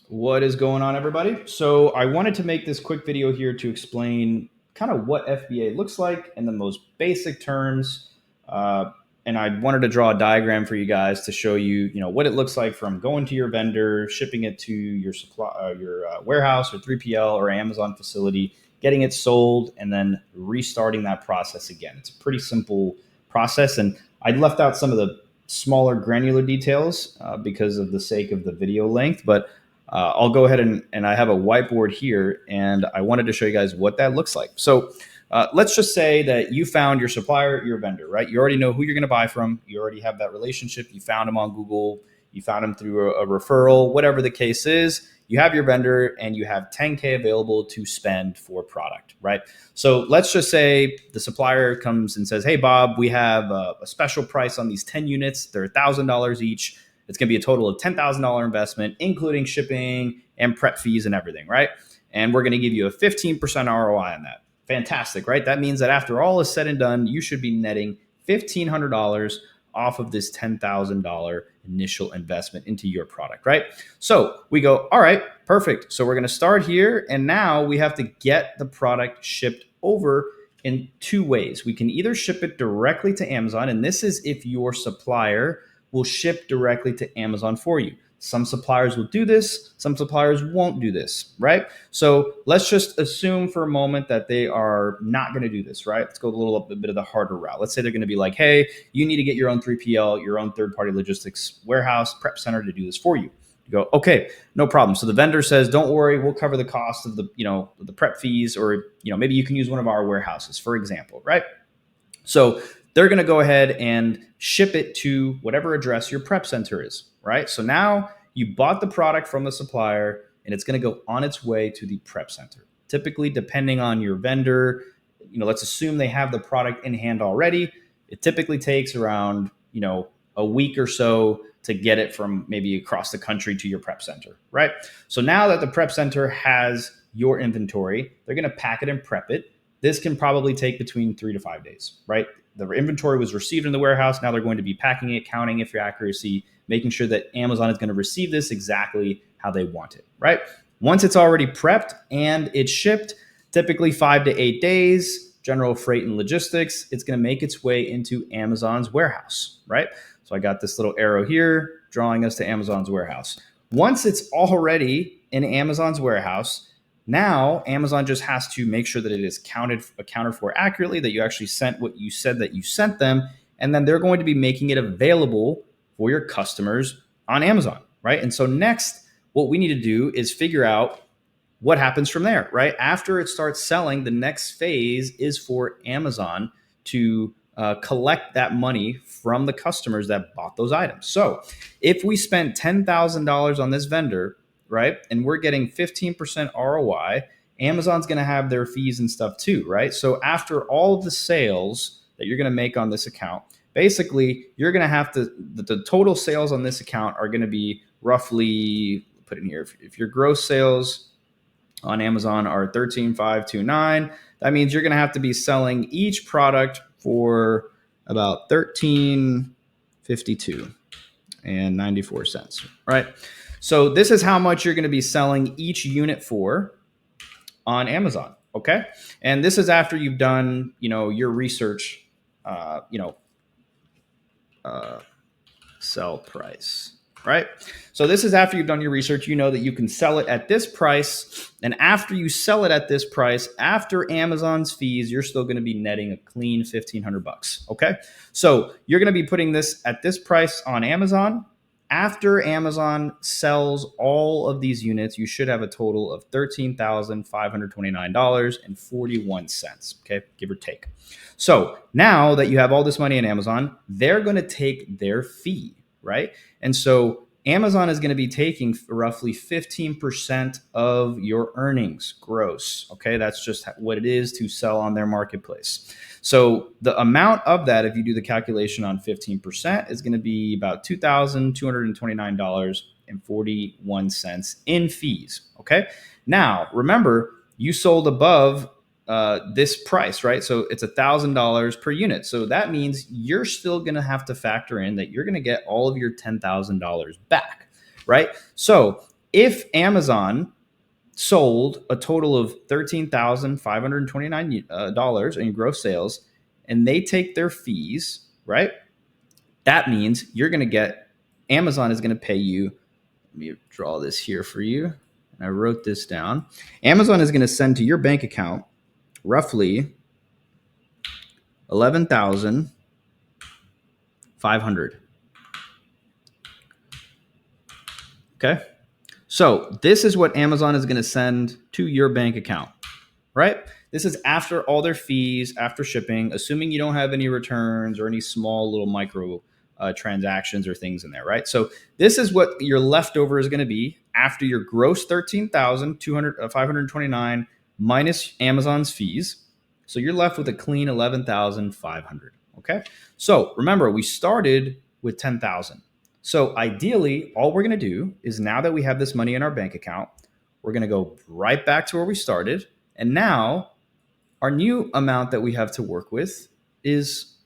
What is going on, everybody? So I wanted to make this quick video here to explain kind of what FBA looks like in the most basic terms. Uh, and I wanted to draw a diagram for you guys to show you, what it looks like from going to your vendor, shipping it to your warehouse or 3PL or Amazon facility, getting it sold, and then restarting that process again. It's a pretty simple process, and I left out some of the smaller granular details because of the sake of the video length, but I'll go ahead and I have a whiteboard here, and I wanted to show you guys what that looks like. So let's just say that you found your supplier, your vendor, right? You already know who you're going to buy from. You already have that relationship. You found them on Google. You found them through a referral, whatever the case is. You have your vendor and you have 10K available to spend for product, right? So let's just say the supplier comes and says, hey, Bob, we have a special price on these 10 units. They're $1,000 each. It's going to be a total of $10,000 investment, including shipping and prep fees and everything, right? And we're going to give you a 15% ROI on that. Fantastic, right? That means that after all is said and done, you should be netting $1,500 off of this $10,000 initial investment into your product, right? So we go, all right, perfect. So we're going to start here. And now we have to get the product shipped over in two ways. We can either ship it directly to Amazon, and this is if your supplier will ship directly to Amazon for you. Some suppliers will do this, some suppliers won't do this, right? So let's just assume for a moment that they are not going to do this, right? Let's go a bit of the harder route. Let's say they're going to be like, hey, you need to get your own 3PL, your own third-party logistics warehouse, prep center to do this for you. You go, okay, no problem. So the vendor says, don't worry, we'll cover the cost of the prep fees, or, maybe you can use one of our warehouses, for example, right? So they're going to go ahead and ship it to whatever address your prep center is, right? So now you bought the product from the supplier and it's going to go on its way to the prep center. Typically, depending on your vendor, let's assume they have the product in hand already. It typically takes around, a week or so to get it from maybe across the country to your prep center, right? So now that the prep center has your inventory, they're going to pack it and prep it. This can probably take between 3 to 5 days, right? The inventory was received in the warehouse. Now they're going to be packing it, counting it for accuracy, making sure that Amazon is going to receive this exactly how they want it, right? Once it's already prepped and it's shipped, typically 5 to 8 days, general freight and logistics, it's going to make its way into Amazon's warehouse, right? So I got this little arrow here drawing us to Amazon's warehouse. Once it's already in Amazon's warehouse, now Amazon just has to make sure that it is accounted for accurately, that you actually sent what you said that you sent them, and then they're going to be making it available for your customers on Amazon, right? And so next, what we need to do is figure out what happens from there, right? After it starts selling, the next phase is for Amazon to collect that money from the customers that bought those items. So if we spent $10,000 on this vendor, right, and we're getting 15% ROI, Amazon's going to have their fees and stuff too, right? So after all of the sales that you're going to make on this account, basically you're going to have to, the total sales on this account are going to be roughly, put in here, if your gross sales on Amazon are 13,529, that means you're going to have to be selling each product for about $13.52 and 94 cents, right? So this is how much you're going to be selling each unit for on Amazon, okay? And this is after you've done, your research, sell price, right? So this is after you've done your research. You know that you can sell it at this price, and after you sell it at this price, after Amazon's fees, you're still going to be netting a clean $1,500, okay? So you're going to be putting this at this price on Amazon. After Amazon sells all of these units, you should have a total of $13,529.41, okay, give or take. So now that you have all this money in Amazon, they're going to take their fee, right? And so Amazon is going to be taking roughly 15% of your earnings gross, okay? That's just what it is to sell on their marketplace. So the amount of that, if you do the calculation on 15%, is going to be about $2,229.41 in fees, okay? Now, remember, you sold above this price, right? So it's $1,000 per unit. So that means you're still going to have to factor in that you're going to get all of your $10,000 back, right? So if Amazon sold a total of $13,529 in gross sales, and they take their fees, right? That means you're going to get, Amazon is going to pay you. Let me draw this here for you. And I wrote this down. Amazon is going to send to your bank account roughly $11,500. Okay. So this is what Amazon is going to send to your bank account, right? This is after all their fees, after shipping, assuming you don't have any returns or any small little micro transactions or things in there, right? So this is what your leftover is going to be after your gross 13,529 minus Amazon's fees. So you're left with a clean 11,500. Okay. So remember, we started with 10,000. So ideally, all we're going to do is, now that we have this money in our bank account, we're going to go right back to where we started. And now our new amount that we have to work with is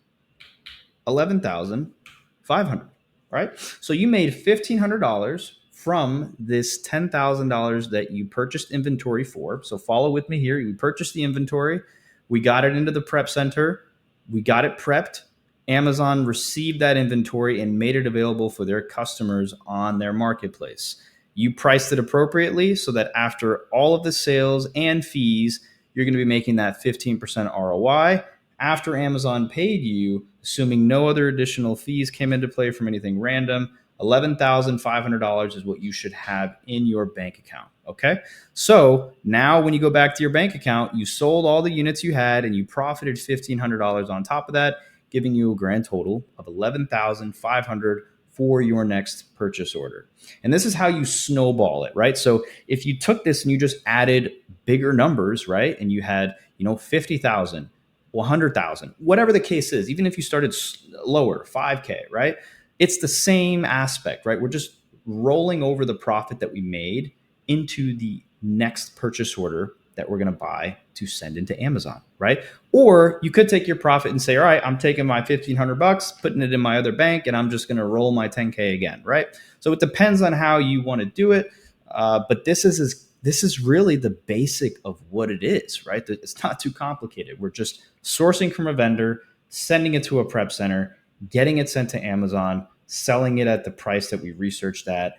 11,500, right? So you made $1,500 from this $10,000 that you purchased inventory for. So follow with me here. You purchased the inventory. We got it into the prep center. We got it prepped. Amazon received that inventory and made it available for their customers on their marketplace. You priced it appropriately so that after all of the sales and fees, you're going to be making that 15% ROI. After Amazon paid you, assuming no other additional fees came into play from anything random, $11,500 is what you should have in your bank account. Okay. So now when you go back to your bank account, you sold all the units you had and you profited $1,500 on top of that, giving you a grand total of $11,500 for your next purchase order. And this is how you snowball it, right? So if you took this and you just added bigger numbers, right? And you had, 50,000, 100,000, whatever the case is, even if you started lower, 5K, right? It's the same aspect, right? We're just rolling over the profit that we made into the next purchase order that we're going to buy to send into Amazon, right? Or you could take your profit and say, all right, I'm taking my $1,500, putting it in my other bank, and I'm just going to roll my 10K again, right? So it depends on how you want to do it. But this is really the basic of what it is, right? It's not too complicated. We're just sourcing from a vendor, sending it to a prep center, getting it sent to Amazon, selling it at the price that we researched at,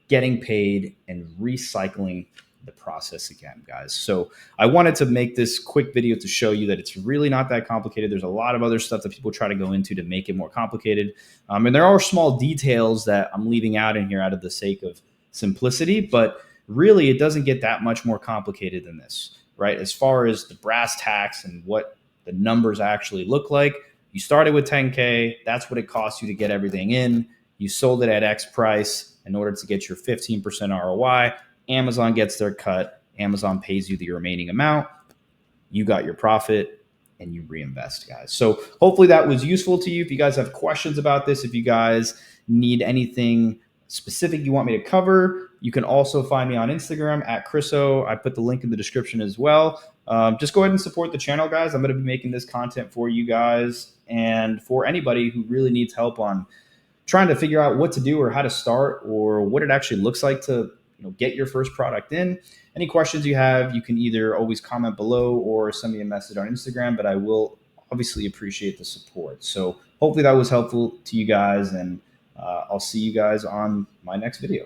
getting paid, and recycling the process again, guys. So I wanted to make this quick video to show you that it's really not that complicated. There's a lot of other stuff that people try to go into to make it more complicated. And there are small details that I'm leaving out in here out of the sake of simplicity, but really it doesn't get that much more complicated than this, right? As far as the brass tacks and what the numbers actually look like, you started with 10K. That's what it costs you to get everything in. You sold it at X price in order to get your 15% ROI. Amazon gets their cut. Amazon pays you the remaining amount. You got your profit and you reinvest, guys. So hopefully that was useful to you. If you guys have questions about this, if you guys need anything specific you want me to cover, you can also find me on Instagram at Chriso. I put the link in the description as well. Just go ahead and support the channel, guys. I'm going to be making this content for you guys and for anybody who really needs help on trying to figure out what to do or how to start or what it actually looks like to get your first product in. Any questions you have, you can either always comment below or send me a message on Instagram, but I will obviously appreciate the support. So hopefully that was helpful to you guys, and I'll see you guys on my next video.